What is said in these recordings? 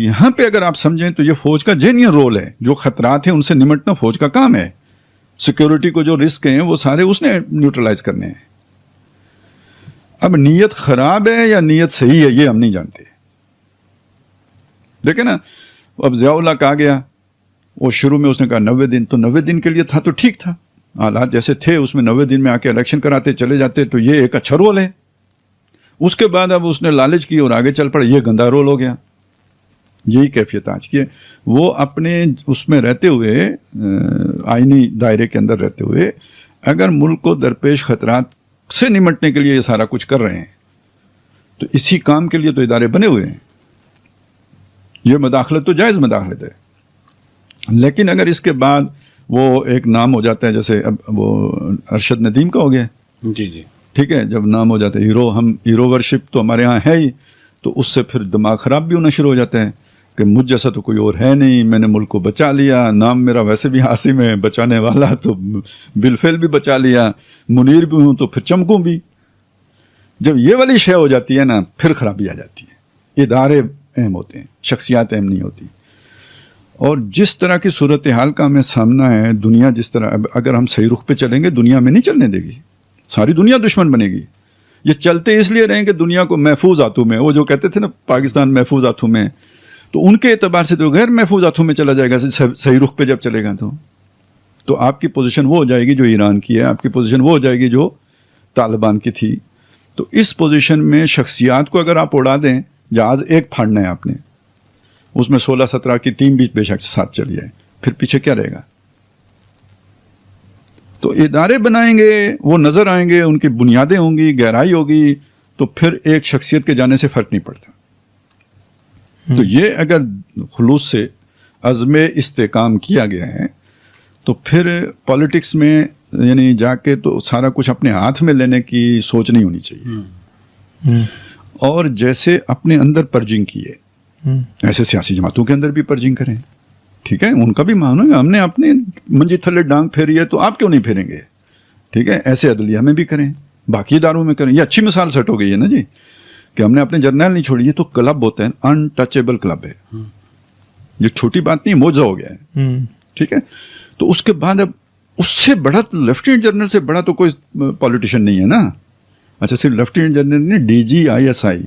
یہاں پہ اگر آپ سمجھیں تو یہ فوج کا جینیئر رول ہے. جو خطرات ہیں ان سے نمٹنا فوج کا کام ہے. سیکیورٹی کو جو رسک ہیں وہ سارے اس نے نیوٹرلائز کرنے ہیں. اب نیت خراب ہے یا نیت صحیح ہے یہ ہم نہیں جانتے. دیکھیں نا, اب ضیاء اللہ کہا گیا, وہ شروع میں اس نے کہا 90 دن, تو 90 دن کے لیے تھا تو ٹھیک تھا, حالات جیسے تھے اس میں 90 دن میں آ کے الیکشن کراتے چلے جاتے تو یہ ایک اچھا رول ہے. اس کے بعد اب اس نے لالچ کی اور آگے چل پڑے, یہ گندا رول ہو گیا. یہی کیفیت آج کی ہے. وہ اپنے اس میں رہتے ہوئے, آئینی دائرے کے اندر رہتے ہوئے, اگر ملک کو درپیش خطرات سے نمٹنے کے لیے یہ سارا کچھ کر رہے ہیں تو اسی کام کے لیے تو ادارے بنے ہوئے ہیں. یہ مداخلت تو جائز مداخلت ہے, لیکن اگر اس کے بعد وہ ایک نام ہو جاتا ہے, جیسے اب وہ ارشد ندیم کا ہو گیا, جی جی ٹھیک ہے, جب نام ہو جاتا ہے ہیرو, ہم ہیرو ورشپ تو ہمارے ہاں ہے ہی, تو اس سے پھر دماغ خراب بھی ہونا شروع ہو جاتا ہے کہ مجھ جیسا تو کوئی اور ہے نہیں, میں نے ملک کو بچا لیا, نام میرا ویسے بھی عاصم ہے, بچانے والا تو بالفعل بھی بچا لیا, منیر بھی ہوں تو پھر چمکوں بھی. جب یہ والی شے ہو جاتی ہے نا پھر خرابی آ جاتی ہے. ادارے اہم ہوتے ہیں, شخصیات اہم نہیں ہوتی. اور جس طرح کی صورتحال کا ہمیں سامنا ہے, دنیا جس طرح, اگر ہم صحیح رخ پہ چلیں گے دنیا میں نہیں چلنے دے گی, ساری دنیا دشمن بنے گی. یہ چلتے اس لیے رہیں کہ دنیا کو محفوظ ہاتھوں میں, وہ جو کہتے تھے نا پاکستان محفوظ ہاتھوں میں, تو ان کے اعتبار سے تو غیر محفوظ ہاتھوں میں چلا جائے گا صحیح رخ پہ جب چلے گا. تو آپ کی پوزیشن وہ ہو جائے گی جو ایران کی ہے, آپ کی پوزیشن وہ ہو جائے گی جو طالبان کی تھی. تو اس پوزیشن میں شخصیات کو اگر آپ اڑا دیں, جہاز ایک پھاڑنا ہے آپ نے, اس میں 16-17 کی ٹیم بھی بے شک ساتھ چلی جائے, پھر پیچھے کیا رہے گا؟ تو ادارے بنائیں گے, وہ نظر آئیں گے, ان کی بنیادیں ہوں گی, گہرائی ہوگی, تو پھر ایک شخصیت کے جانے سے فرق نہیں پڑتا. تو یہ اگر خلوص سے عزم استحکام کیا گیا ہے تو پھر پالیٹکس میں یعنی جا کے تو سارا کچھ اپنے ہاتھ میں لینے کی سوچ نہیں ہونی چاہیے. اور جیسے اپنے اندر پرجنگ کیے ایسے سیاسی جماعتوں کے اندر بھی پرجنگ کریں, ٹھیک ہے, ان کا بھی مانو گا, ہم نے اپنے منجی تھلے ڈانگ پھیری ہے تو آپ کیوں نہیں پھیریں گے, ٹھیک ہے. ایسے عدلیہ میں بھی کریں, باقی اداروں میں کریں. یہ اچھی مثال سیٹ ہو گئی ہے نا جی, کہ ہم نے اپنے جرنیل نہیں چھوڑی. یہ تو کلب ہوتا ہے, انٹچیبل کلب ہے, یہ چھوٹی بات نہیں, موجزہ ہو گیا ہے, ٹھیک ہے. تو اس کے بعد اب اس سے بڑا لیفٹیننٹ جنرل سے بڑا تو کوئی پولیٹیشین نہیں ہے نا. اچھا, صرف لیفٹیننٹ جنرل نے DG ISI,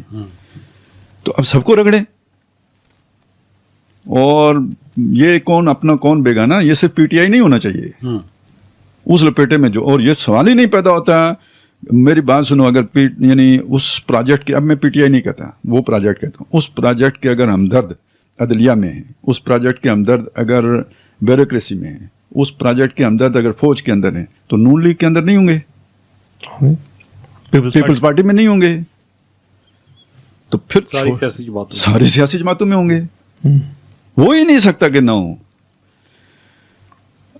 تو اب سب کو رگڑیں. اور یہ کون اپنا کون بیگانہ, یہ صرف PTI نہیں ہونا چاہیے اس لپیٹے میں جو, اور یہ سوال ہی نہیں پیدا ہوتا. میری بات سنو, اگر یعنی اس پروجیکٹ کے, اب میں PTI نہیں کہتا, وہ پروجیکٹ کہتا ہوں, اس پروجیکٹ کے اگر ہمدرد عدلیہ میں ہیں, اس پروجیکٹ کے ہمدرد اگر بیوروکریسی میں ہیں, اس پروجیکٹ کے ہمدرد اگر فوج کے اندر ہیں, تو نون لیگ کے اندر نہیں ہوں گے, پیپلز پارٹی میں نہیں ہوں گے, تو پھر ساری سیاسی جماعتوں میں ہوں گے. ہو ہی نہیں سکتا کہ نہ ہو.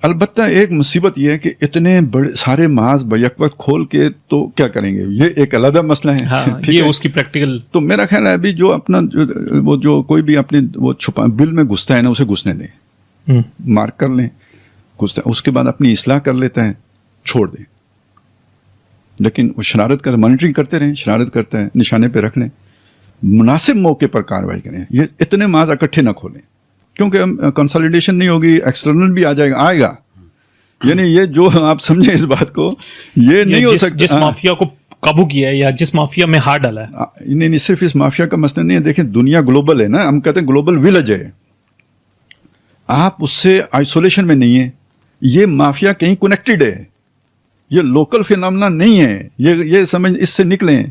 البتہ ایک مصیبت یہ ہے کہ اتنے بڑے سارے محاذ بیک وقت کھول کے تو کیا کریں گے, یہ ایک علیحدہ مسئلہ ہے. یہ اس کی پریکٹیکل, تو میرا خیال ہے ابھی جو اپنا وہ جو کوئی بھی اپنی وہ چھپا بل میں گھستا ہے نا, اسے گھسنے دیں, مارک کر لیں, گھستا ہے, اس کے بعد اپنی اصلاح کر لیتا ہے, چھوڑ دیں. لیکن وہ شرارت کر, مانیٹرنگ کرتے رہیں, شرارت کرتا ہے, نشانے پہ رکھ لیں, مناسب موقع پر کارروائی کریں. یہ اتنے محاذ اکٹھے نہ کھولیں, کیونکہ کنسالیڈیشن نہیں ہوگی, ایکسٹرنل بھی آئے گا. یعنی یہ جو آپ سمجھیں اس بات کو, یہ نہیں ہو سکتا. جس مافیا کو قابو کیا ہے یا جس مافیا میں ہاتھ ڈالا ہے, نہیں, صرف اس مافیا کا مسئلہ نہیں ہے. دیکھیں دنیا گلوبل ہے نا, ہم کہتے ہیں گلوبل ویلج ہے, آپ اس سے آئسولیشن میں نہیں ہیں. یہ مافیا کہیں کنیکٹڈ ہے, یہ لوکل فینامنا نہیں ہے. یہ سمجھ, اس سے نکلیں.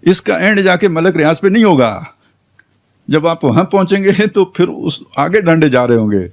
اس کا اینڈ جا کے ملک ریاض پہ نہیں ہوگا. جب آپ وہاں پہنچیں گے تو پھر اس آگے ڈنڈے جا رہے ہوں گے.